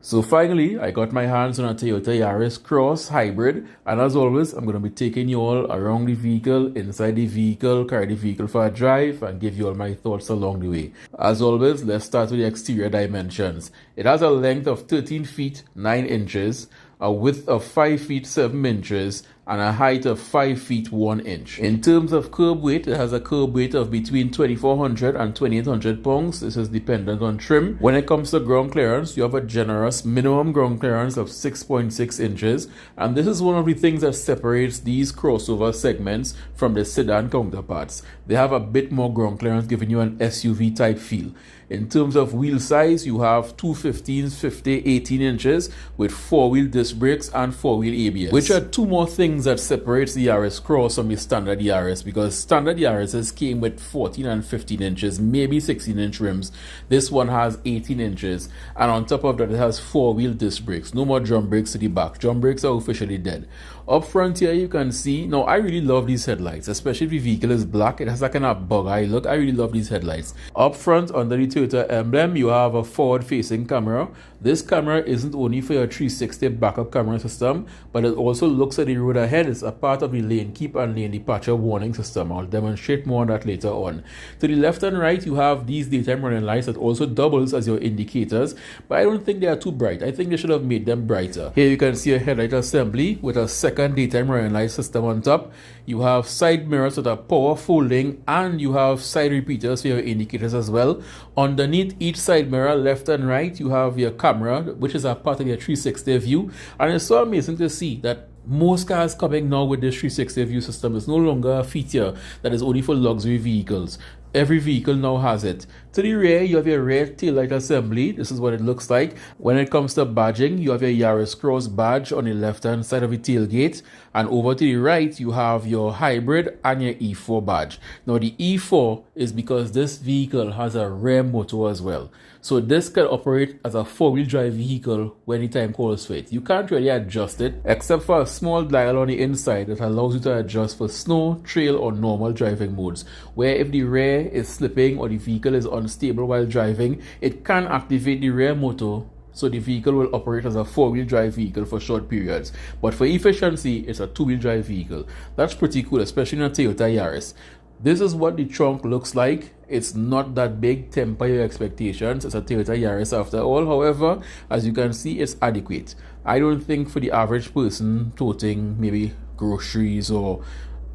So finally, I got my hands on a Toyota Yaris Cross hybrid, and as always, I'm going to be taking you all around the vehicle, inside the vehicle, carry the vehicle for a drive, and give you all my thoughts along the way. As always, let's start with the exterior dimensions. It has a length of 13 feet 9 inches, a width of 5 feet 7 inches, and a height of 5 feet 1 inch. In terms of curb weight, it has a curb weight of between 2,400 and 2,800 pounds. This is dependent on trim. When it comes to ground clearance, you have a generous minimum ground clearance of 6.6 inches, and this is one of the things that separates these crossover segments from the sedan counterparts. They have a bit more ground clearance, giving you an SUV type feel. In terms of wheel size, you have two 15s, 50, 18 inches with 4-wheel disc brakes and 4-wheel ABS, which are two more things that separates the Yaris Cross from the standard Yaris, because standard Yaris came with 14 and 15 inches, maybe 16-inch rims. This one has 18 inches, and on top of that, it has 4-wheel disc brakes. No more drum brakes to the back. Drum brakes are officially dead. Up front here, you can see, now I really love these headlights, especially if the vehicle is black. It has that kind of bug eye look. I really love these headlights. Up front, under the Toyota emblem, you have a forward-facing camera. This camera isn't only for your 360 backup camera system, but it also looks at the road ahead. It's a part of the lane keep and lane departure warning system. I'll demonstrate more on that later on. To the left and right, you have these daytime running lights that also doubles as your indicators, but I don't think they are too bright. I think they should have made them brighter. Here you can see a headlight assembly with a second daytime running light system on top. You have side mirrors that are power folding, and you have side repeaters for your indicators as well. Underneath each side mirror, left and right, you have your camera, which is a part of your 360 view. And it's so amazing to see that most cars coming now with this 360 view system is no longer a feature that is only for luxury vehicles. Every vehicle now has it. To the rear, you have your rear taillight assembly. This is what it looks like. When it comes to badging, you have your Yaris Cross badge on the left-hand side of the tailgate. And over to the right, you have your hybrid and your E4 badge. Now, the E4 is because this vehicle has a rear motor as well. So this can operate as a 4-wheel drive vehicle when the time calls for it. You can't really adjust it, except for a small dial on the inside that allows you to adjust for snow, trail, or normal driving modes, where if the rear is slipping or the vehicle is unstable while driving, it can activate the rear motor, so the vehicle will operate as a 4-wheel drive vehicle for short periods. But for efficiency, it's a 2-wheel drive vehicle. That's pretty cool, especially in a Toyota Yaris. This is what the trunk looks like. It's not that big. Temper your expectations. It's a Toyota Yaris after all. However, as you can see, it's adequate. I don't think for the average person toting maybe groceries or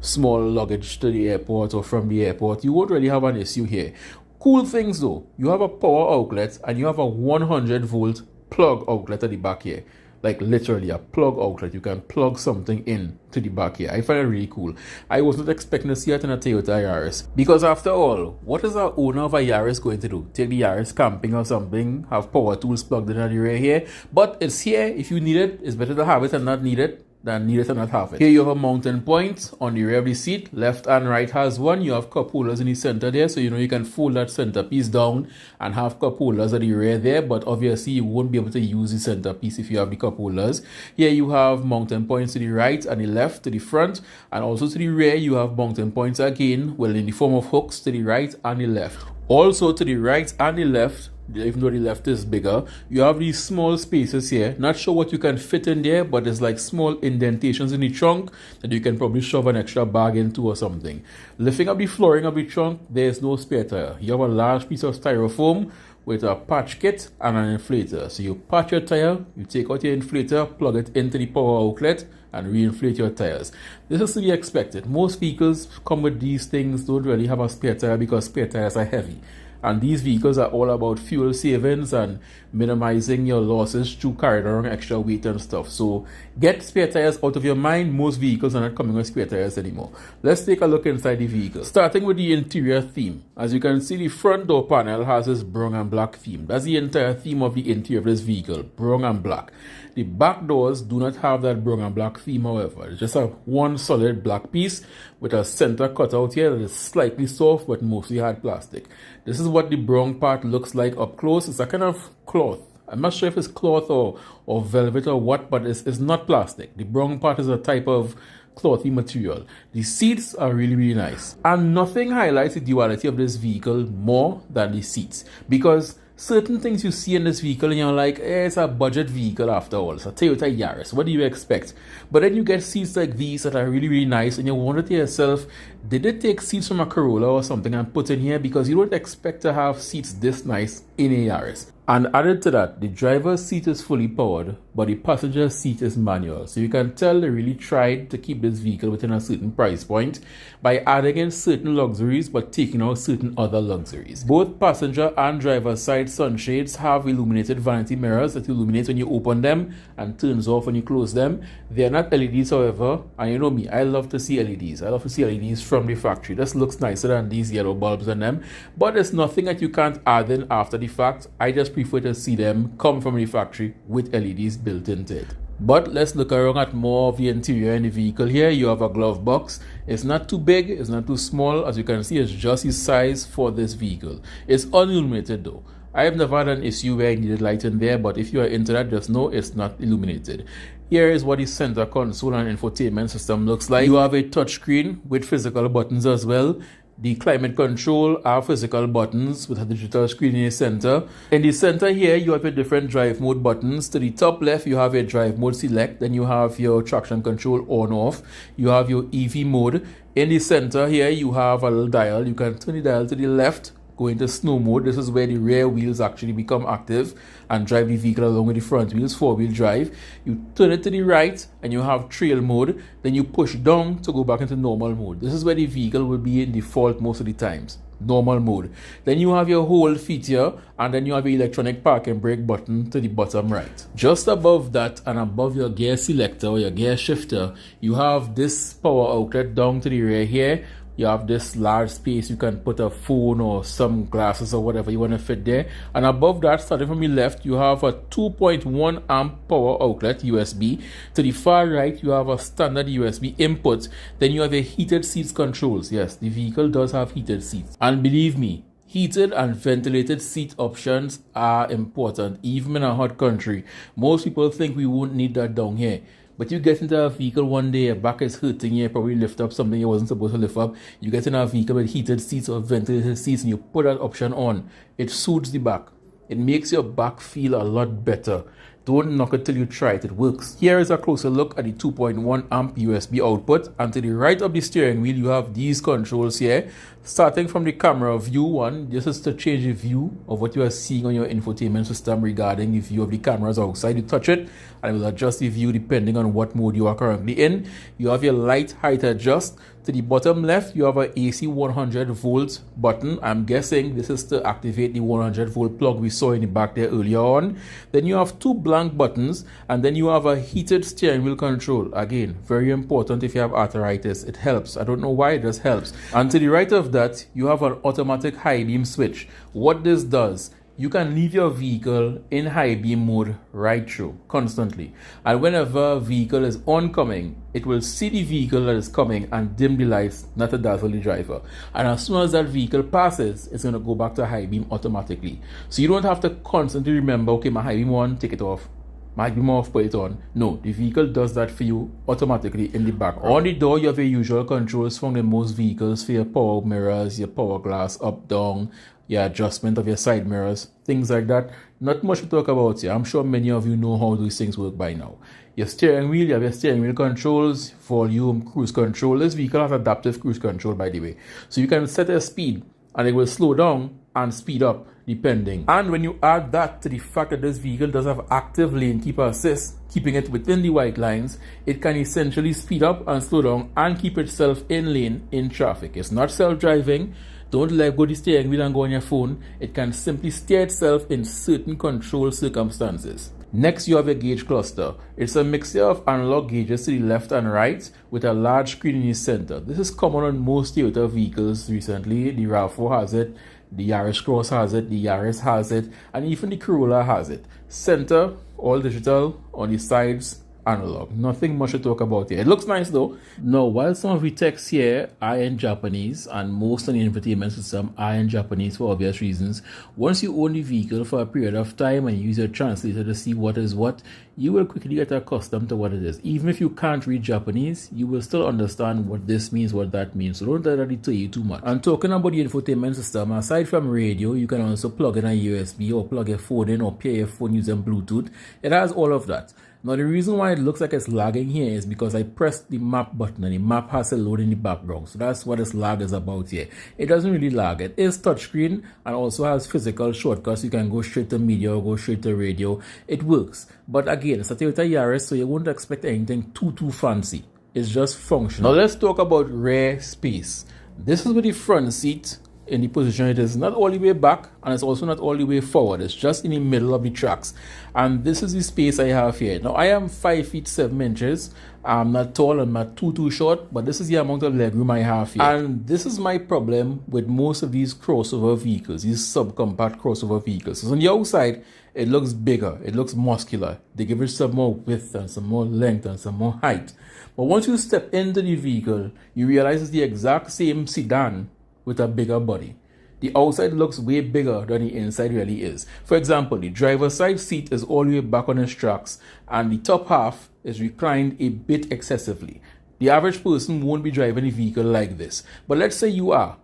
small luggage to the airport or from the airport, you won't really have an issue here. Cool things though, you have a power outlet and you have a 100-volt plug outlet at the back here. Like literally a plug outlet. You can plug something in to the back here. I find it really cool. I was not expecting to see it in a Toyota Yaris, because after all, what is our owner of a Yaris going to do? Take the Yaris camping or something, have power tools plugged in at the rear here? But it's here. If you need it, it's better to have it and not need it than need it and not have it. Here you have a mounting point on the rear of the seat. Left and right has one. You have cup holders in the center there, so you can fold that centerpiece down and have cup holders at the rear there, but obviously you won't be able to use the centerpiece if you have the cup holders. Here you have mounting points to the right and the left, to the front, and also to the rear you have mounting points again, well, in the form of hooks to the right and the left. Also to the right and the left, even though the left is bigger, you have these small spaces here. Not sure what you can fit in there, but there's like small indentations in the trunk that you can probably shove an extra bag into or something. Lifting up the flooring of the trunk, there's no spare tire. You have a large piece of styrofoam with a patch kit and an inflator. So you patch your tire, you take out your inflator, plug it into the power outlet, and reinflate your tires. This is to be expected. Most vehicles come with these things, don't really have a spare tire because spare tires are heavy. And these vehicles are all about fuel savings and minimizing your losses through carrying around extra weight and stuff. So get spare tires out of your mind. Most vehicles are not coming with spare tires anymore. Let's take a look inside the vehicle. Starting with the interior theme. As you can see, the front door panel has this brown and black theme. That's the entire theme of the interior of this vehicle, brown and black. The back doors do not have that brown and black theme, however. It's just a one solid black piece with a center cutout here that is slightly soft but mostly hard plastic. This is what the brown part looks like up close. It's a kind of cloth. I'm not sure if it's cloth or velvet or what, but it's not plastic. The brown part is a type of clothy material. The seats are really nice. And nothing highlights the duality of this vehicle more than the seats, because Certain things you see in this vehicle and you're like, it's a budget vehicle after all. It's a Toyota Yaris. What do you expect? But then you get seats like these that are really, really nice and you wonder to yourself, did they take seats from a Corolla or something and put in here? Because you don't expect to have seats this nice in a Yaris. And added to that, the driver's seat is fully powered, but the passenger seat is manual. So you can tell they really tried to keep this vehicle within a certain price point by adding in certain luxuries but taking out certain other luxuries. Both passenger and driver side sunshades have illuminated vanity mirrors that illuminate when you open them and turns off when you close them. They are not LEDs, however, and you know me, I love to see LEDs. I love to see LEDs from the factory. This looks nicer than these yellow bulbs on them, but there's nothing that you can't add in after the fact. I just prefer to see them come from the factory with LEDs built into it. But let's look around at more of the interior in the vehicle. Here you have a glove box. It's not too big, it's not too small. As you can see, it's just the size for this vehicle. It's unilluminated though. I have never had an issue where I needed light in there, but if you are into that, just know it's not illuminated. Here is what the center console and infotainment system looks like. You have a touchscreen with physical buttons as well. The climate control are physical buttons with a digital screen in the center. In the center here, you have your different drive mode buttons. To the top left, you have your drive mode select. Then you have your traction control on off. You have your EV mode. In the center here, you have a little dial. You can turn the dial to the left, go into snow mode. This is where the rear wheels actually become active and drive the vehicle along with the front wheels, four-wheel drive. You turn it to the right and you have trail mode. Then you push down to go back into normal mode. This is where the vehicle will be in default most of the times, normal mode. Then you have your hold feature and then you have your electronic park and brake button to the bottom right. Just above that and above your gear selector or your gear shifter, you have this power outlet down to the rear here. You have this large space, you can put a phone or some glasses or whatever you want to fit there. And above that, starting from the left, you have a 2.1 amp power outlet USB. To the far right, you have a standard USB input. Then you have a heated seats controls. Yes, the vehicle does have heated seats. And believe me, heated and ventilated seat options are important, even in a hot country. Most people think we won't need that down here. But you get into a vehicle one day, your back is hurting, you probably lift up something you wasn't supposed to lift up. You get in a vehicle with heated seats or ventilated seats and you put that option on. It soothes the back. It makes your back feel a lot better. Don't knock it till you try it, it works. Here is a closer look at the 2.1 amp USB output, and to the right of the steering wheel you have these controls here. Starting from the camera view one, this is to change the view of what you are seeing on your infotainment system regarding the view of the cameras outside. You touch it and it will adjust the view depending on what mode you are currently in. You have your light height adjust. To the bottom left, you have an AC 100 volt button. I'm guessing this is to activate the 100 volt plug we saw in the back there earlier on. Then you have two blank buttons, and then you have a heated steering wheel control. Again, very important if you have arthritis. It helps. I don't know why, it just helps. And to the right of that, you have an automatic high beam switch. What this does, you can leave your vehicle in high beam mode right through, constantly. And whenever a vehicle is oncoming, it will see the vehicle that is coming and dim the lights, not to dazzle the driver. And as soon as that vehicle passes, it's going to go back to high beam automatically. So you don't have to constantly remember, okay, my high beam on, take it off. My high beam off, put it on. No, the vehicle does that for you automatically in the background. On the door, you have your usual controls from the most vehicles for your power mirrors, your power glass, up, down, your adjustment of your side mirrors, things like that. Not much to talk about here. I'm sure many of you know how these things work by now. Your steering wheel, you have your steering wheel controls, volume, cruise control. This vehicle has adaptive cruise control, by the way. So you can set a speed and it will slow down and speed up depending. And when you add that to the fact that this vehicle does have active lane keeper assist, keeping it within the white lines, it can essentially speed up and slow down and keep itself in lane in traffic. It's not self-driving. Don't let go the steering wheel and go on your phone. It can simply steer itself in certain controlled circumstances. Next, you have your gauge cluster. It's a mixture of analog gauges to the left and right with a large screen in the center. This is common on most Toyota vehicles recently. The RAV4 has it, the Yaris Cross has it, the Yaris has it, and even the Corolla has it. Center, all digital. On the sides, analog. Nothing much to talk about here. It looks nice though. Now, while some of the text here are in Japanese and most of the infotainment system are in Japanese for obvious reasons, once you own the vehicle for a period of time and use your translator to see what is what, you will quickly get accustomed to what it is. Even if you can't read Japanese, you will still understand what this means, what that means. So don't let that deter you too much. And talking about the infotainment system, aside from radio, you can also plug in a USB or plug a phone in or pair your phone using Bluetooth. It has all of that. Now, the reason why it looks like it's lagging here is because I pressed the map button and the map has to load in the background. So that's what this lag is about here. It doesn't really lag. It is touchscreen and also has physical shortcuts. You can go straight to media or go straight to radio. It works. But again, it's a Toyota Yaris, so you won't expect anything too fancy. It's just functional. Now, let's talk about rear space. This is with the front seat in the position it is not all the way back and it's also not all the way forward. It's just in the middle of the tracks, and this is the space I have here. Now, I am 5 feet 7 inches. I'm not tall, I'm not too short, but this is the amount of legroom I have here. And this is my problem with most of these crossover vehicles, these subcompact crossover vehicles. So on the outside, it looks bigger, it looks muscular. They give it some more width and some more length and some more height. But once you step into the vehicle, you realize it's the exact same sedan with a bigger body. The outside looks way bigger than the inside really is. For example, the driver's side seat is all the way back on its tracks and the top half is reclined a bit excessively. The average person won't be driving a vehicle like this. But let's say you are.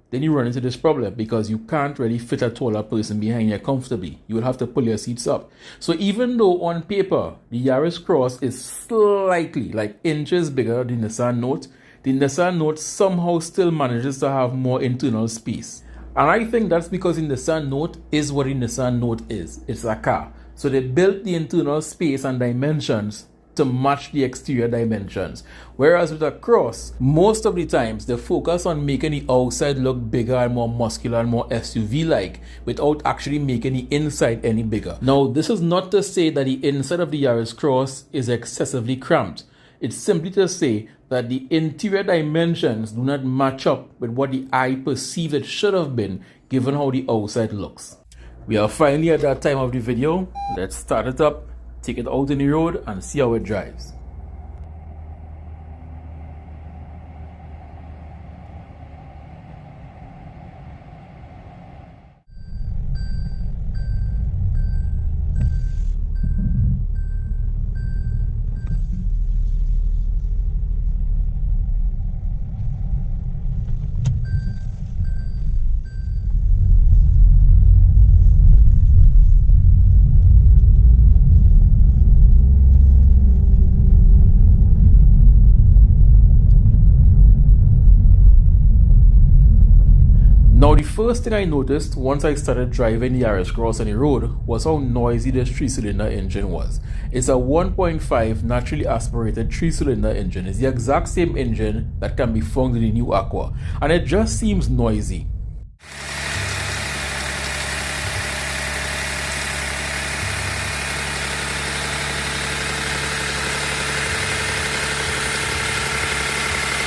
Then you run into this problem because you can't really fit a taller person behind you comfortably. You will have to pull your seats up. So even though on paper, the Yaris Cross is slightly, like inches bigger than the Nissan Note, the Nissan Note somehow still manages to have more internal space. And I think that's because the Nissan Note is what the Nissan Note is. It's a car. So they built the internal space and dimensions to match the exterior dimensions. Whereas with a Cross, most of the times they focus on making the outside look bigger and more muscular and more SUV-like without actually making the inside any bigger. Now, this is not to say that the inside of the Yaris Cross is excessively cramped. It's simply to say that the interior dimensions do not match up with what the eye perceived it should have been given how the outside looks. We are finally at that time of the video. Let's start it up, take it out in the road and see how it drives. Now, the first thing I noticed once I started driving the Yaris Cross on the road was how noisy this 3-cylinder engine was. It's a 1.5 naturally aspirated 3-cylinder engine. It's the exact same engine that can be found in the new Aqua, and it just seems noisy.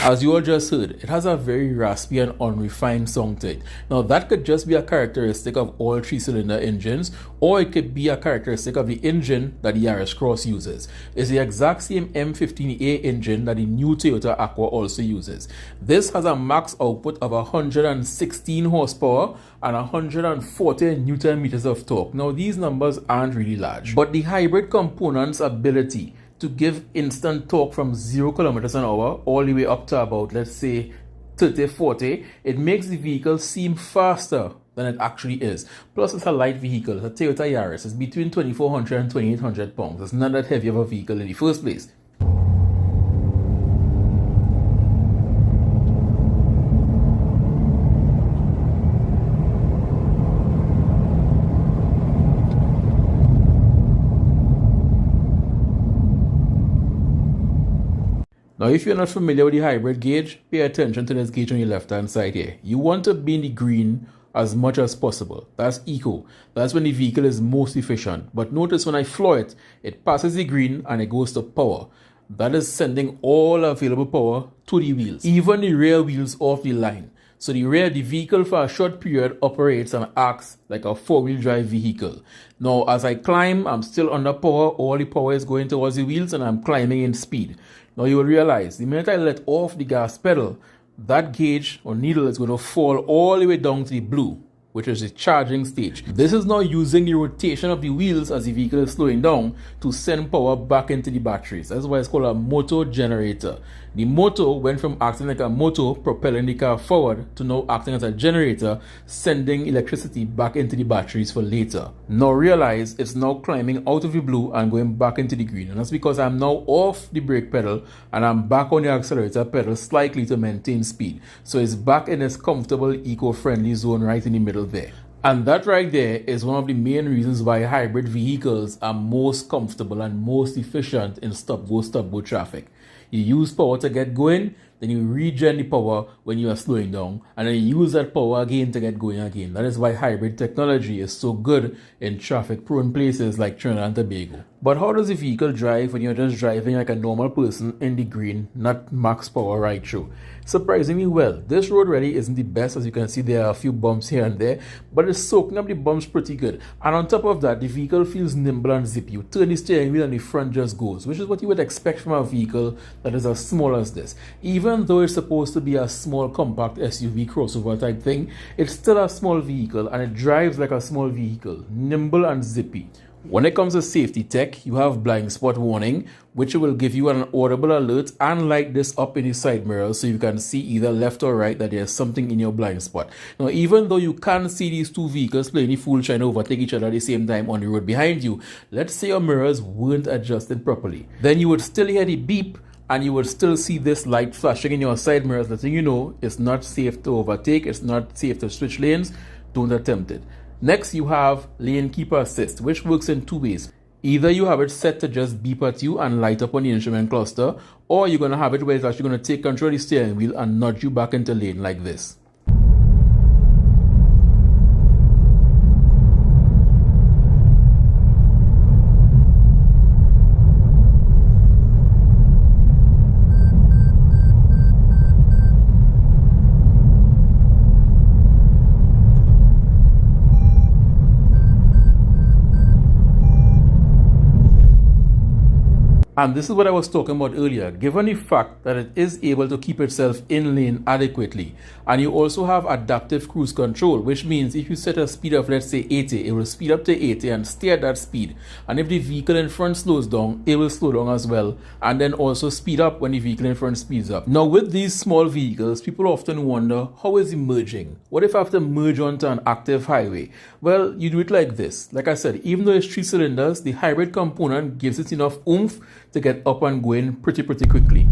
As you all just heard, it has a very raspy and unrefined sound to it. Now, that could just be a characteristic of all 3-cylinder engines, or it could be a characteristic of the engine that the Yaris Cross uses. It's the exact same M15A engine that the new Toyota Aqua also uses. This has a max output of 116 horsepower and 140 Newton meters of torque. Now, these numbers aren't really large, but the hybrid component's ability to give instant torque from 0 kilometers an hour all the way up to about, let's say, 30-40, it makes the vehicle seem faster than it actually is. Plus, it's a light vehicle. It's a Toyota Yaris. It's between 2,400 and 2,800 pounds. It's not that heavy of a vehicle in the first place. Now, if you're not familiar with the hybrid gauge, pay attention to this gauge on your left-hand side here. You want to be in the green as much as possible. That's eco. That's when the vehicle is most efficient. But notice when I floor it, it passes the green and it goes to power. That is sending all available power to the wheels, even the rear wheels off the line. So the vehicle for a short period operates and acts like a four-wheel drive vehicle. Now, as I climb, I'm still under power. All the power is going towards the wheels and I'm climbing in speed. Now, you will realize the minute I let off the gas pedal, that gauge or needle is going to fall all the way down to the blue, which is the charging stage. This is now using the rotation of the wheels as the vehicle is slowing down to send power back into the batteries. That's why it's called a motor generator. The motor went from acting like a motor propelling the car forward to now acting as a generator, sending electricity back into the batteries for later. Now realize it's now climbing out of the blue and going back into the green. And that's because I'm now off the brake pedal and I'm back on the accelerator pedal slightly to maintain speed. So it's back in its comfortable, eco-friendly zone right in the middle there. And that right there is one of the main reasons why hybrid vehicles are most comfortable and most efficient in stop-go traffic. You use power to get going, then you regen the power when you are slowing down, and then you use that power again to get going again. That is why hybrid technology is so good in traffic-prone places like Trinidad and Tobago. But how does the vehicle drive when you're just driving like a normal person in the green, not max power right through? Surprisingly well. This road really isn't the best. As you can see, there are a few bumps here and there, but it's soaking up the bumps pretty good. And on top of that, the vehicle feels nimble and zippy. You turn the steering wheel and the front just goes, which is what you would expect from a vehicle that is as small as this. Even though it's supposed to be a small compact SUV crossover type thing, it's still a small vehicle and it drives like a small vehicle, nimble and zippy. When it comes to safety tech, you have blind spot warning, which will give you an audible alert and light this up in the side mirror so you can see either left or right that there's something in your blind spot. Now, even though you can't see these two vehicles playing the fool trying to overtake each other at the same time on the road behind you, let's say your mirrors weren't adjusted properly. Then you would still hear the beep and you would still see this light flashing in your side mirrors letting you know it's not safe to overtake, it's not safe to switch lanes, don't attempt it. Next, you have lane keeper assist, which works in two ways. Either you have it set to just beep at you and light up on the instrument cluster, or you're going to have it where it's actually going to take control of the steering wheel and nudge you back into lane like this. And this is what I was talking about earlier. Given the fact that it is able to keep itself in lane adequately, and you also have adaptive cruise control, which means if you set a speed of, let's say 80, it will speed up to 80 and stay at that speed. And if the vehicle in front slows down, it will slow down as well, and then also speed up when the vehicle in front speeds up. Now with these small vehicles, people often wonder, how is it merging? What if I have to merge onto an active highway? Well, you do it like this. Like I said, even though it's 3 cylinders, the hybrid component gives it enough oomph to get up and going pretty quickly.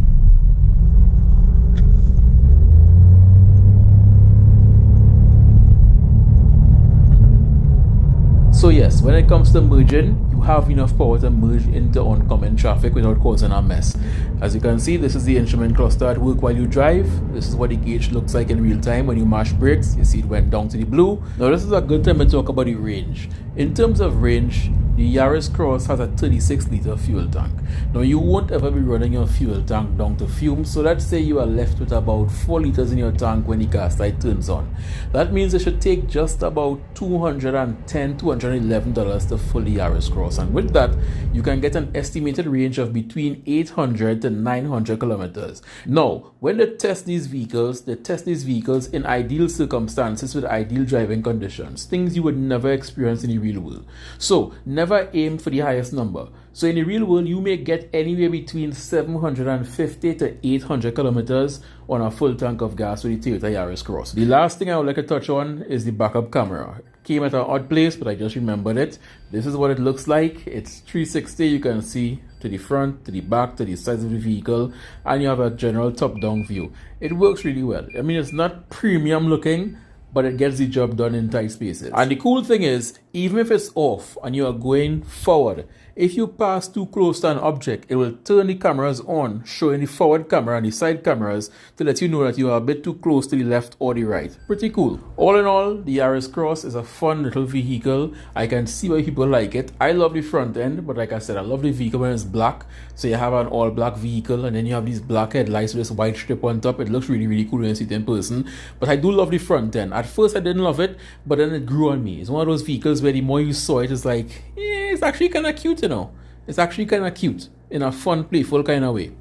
So yes, when it comes to merging, you have enough power to merge into oncoming traffic without causing a mess. As you can see, this is the instrument cluster at work while you drive. This is what the gauge looks like in real time when you mash brakes. You see it went down to the blue. Now this is a good time to talk about the range. In terms of range, the Yaris Cross has a 36-liter fuel tank. Now you won't ever be running your fuel tank down to fumes, so let's say you are left with about 4 liters in your tank when the gas light turns on. That means it should take just about $210, $211 to fill the Yaris Cross, and with that you can get an estimated range of between 800 to 900 kilometers. Now when they test these vehicles in ideal circumstances with ideal driving conditions, things you would never experience in the real world. So never aim for the highest number. So in the real world, you may get anywhere between 750 to 800 kilometers on a full tank of gas with the Toyota Yaris Cross. The last thing I would like to touch on is the backup camera. It came at an odd place, but I just remembered it. This is what it looks like. It's 360. You can see to the front, to the back, to the sides of the vehicle, and you have a general top-down view. It works really well. I mean, it's not premium looking, but it gets the job done in tight spaces. And the cool thing is, even if it's off and you are going forward, if you pass too close to an object, it will turn the cameras on, showing the forward camera and the side cameras to let you know that you are a bit too close to the left or the right. Pretty cool. All in all, the Yaris Cross is a fun little vehicle. I can see why people like it. I love the front end, but like I said, I love the vehicle when it's black. So you have an all black vehicle and then you have these black headlights with this white strip on top. It looks really, really cool when you see it in person. But I do love the front end. At first I didn't love it, but then it grew on me. It's one of those vehicles where the more you saw it, it's like, it's actually kind of cute, you know. It's actually kind of cute in a fun, playful kind of way.